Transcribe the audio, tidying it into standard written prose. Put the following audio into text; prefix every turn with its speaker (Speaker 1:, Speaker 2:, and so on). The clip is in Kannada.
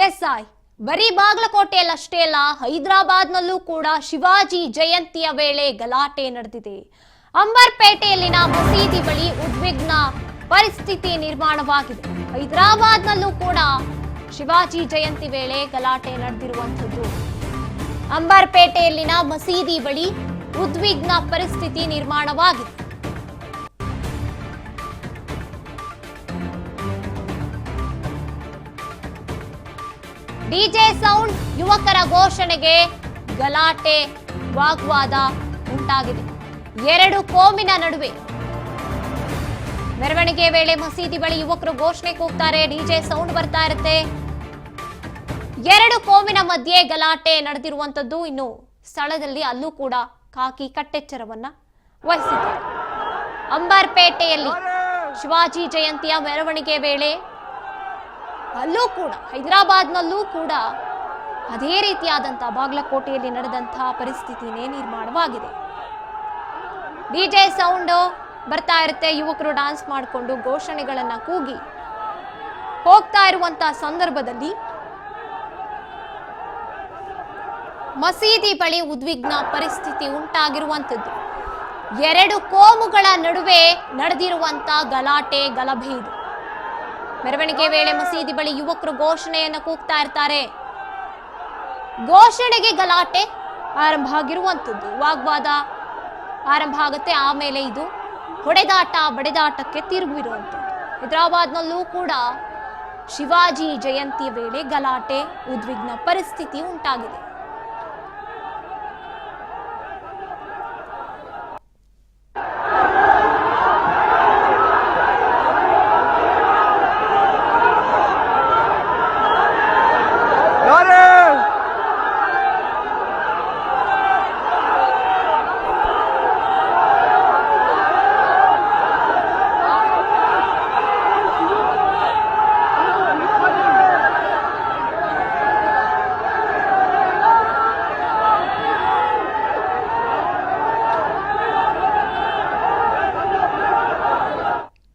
Speaker 1: ಎಸ್ಐ ಬರೀ ಬಾಗಲಕೋಟೆಯಲ್ಲಷ್ಟೇ ಅಲ್ಲ, ಹೈದರಾಬಾದ್ನಲ್ಲೂ ಕೂಡ ಶಿವಾಜಿ ಜಯಂತಿಯ ವೇಳೆ ಗಲಾಟೆ ನಡೆದಿದೆ. ಅಂಬರ್ಪೇಟೆಯಲ್ಲಿನ ಮಸೀದಿ ಬಳಿ ಉದ್ವಿಗ್ನ ಪರಿಸ್ಥಿತಿ ನಿರ್ಮಾಣವಾಗಿದೆ. ಹೈದರಾಬಾದ್ನಲ್ಲೂ ಕೂಡ ಶಿವಾಜಿ ಜಯಂತಿ ವೇಳೆ ಗಲಾಟೆ ನಡೆದಿರುವಂಥದ್ದು. ಅಂಬರ್ಪೇಟೆಯಲ್ಲಿನ ಮಸೀದಿ ಬಳಿ ಉದ್ವಿಗ್ನ ಪರಿಸ್ಥಿತಿ ನಿರ್ಮಾಣವಾಗಿದೆ. ಡಿಜೆ ಸೌಂಡ್, ಯುವಕರ ಘೋಷಣೆಗೆ ಗಲಾಟೆ, ವಾಗ್ವಾದ ಉಂಟಾಗಿದೆ. ಎರಡು ಕೋಮಿನ ನಡುವೆ ಮೆರವಣಿಗೆ ವೇಳೆ ಮಸೀದಿ ಬಳಿ ಯುವಕರು ಘೋಷಣೆ ಕೂಗ್ತಾರೆ, ಡಿಜೆ ಸೌಂಡ್ ಬರ್ತಾ ಇರುತ್ತೆ. ಎರಡು ಕೋಮಿನ ಮಧ್ಯೆ ಗಲಾಟೆ ನಡೆದಿರುವಂತದ್ದು. ಇನ್ನು ಸ್ಥಳದಲ್ಲಿ ಅಲ್ಲೂ ಕೂಡ ಖಾಕಿ ಕಟ್ಟೆಚ್ಚರವನ್ನ ವಹಿಸಿದ್ದಾರೆ. ಅಂಬರ್ಪೇಟೆಯಲ್ಲಿ ಶಿವಾಜಿ ಜಯಂತಿಯ ಮೆರವಣಿಗೆ ವೇಳೆ ಅಲ್ಲೂ ಕೂಡ, ಹೈದರಾಬಾದ್ನಲ್ಲೂ ಕೂಡ ಅದೇ ರೀತಿಯಾದಂತಹ ಬಾಗಲಕೋಟೆಯಲ್ಲಿ ನಡೆದಂತಹ ಪರಿಸ್ಥಿತಿನೇ ನಿರ್ಮಾಣವಾಗಿದೆ. ಡಿಜೆ ಸೌಂಡ್ ಬರ್ತಾ ಇರುತ್ತೆ, ಯುವಕರು ಡ್ಯಾನ್ಸ್ ಮಾಡಿಕೊಂಡು ಘೋಷಣೆಗಳನ್ನ ಕೂಗಿ ಹೋಗ್ತಾ ಇರುವಂತಹ ಸಂದರ್ಭದಲ್ಲಿ ಮಸೀದಿ ಬಳಿ ಉದ್ವಿಗ್ನ ಪರಿಸ್ಥಿತಿ ಉಂಟಾಗಿರುವಂಥದ್ದು. ಎರಡು ಕೋಮುಗಳ ನಡುವೆ ನಡೆದಿರುವಂತಹ ಗಲಾಟೆ, ಗಲಭೆ ಇದು. ಮೆರವಣಿಗೆ ವೇಳೆ ಮಸೀದಿ ಬಳಿ ಯುವಕರು ಘೋಷಣೆಯನ್ನು ಕೂಗ್ತಾ ಇರ್ತಾರೆ. ಘೋಷಣೆಗೆ ಗಲಾಟೆ ಆರಂಭ ಆಗಿರುವಂಥದ್ದು. ವಾಗ್ವಾದ ಆರಂಭ ಆಗುತ್ತೆ. ಆಮೇಲೆ ಇದು ಹೊಡೆದಾಟ, ಬಡೆದಾಟಕ್ಕೆ ತಿರುಗಿರುವಂಥದ್ದು. ಹೈದರಾಬಾದ್ನಲ್ಲೂ ಕೂಡ ಶಿವಾಜಿ ಜಯಂತಿ ವೇಳೆ ಗಲಾಟೆ, ಉದ್ವಿಗ್ನ ಪರಿಸ್ಥಿತಿ ಉಂಟಾಗಿದೆ.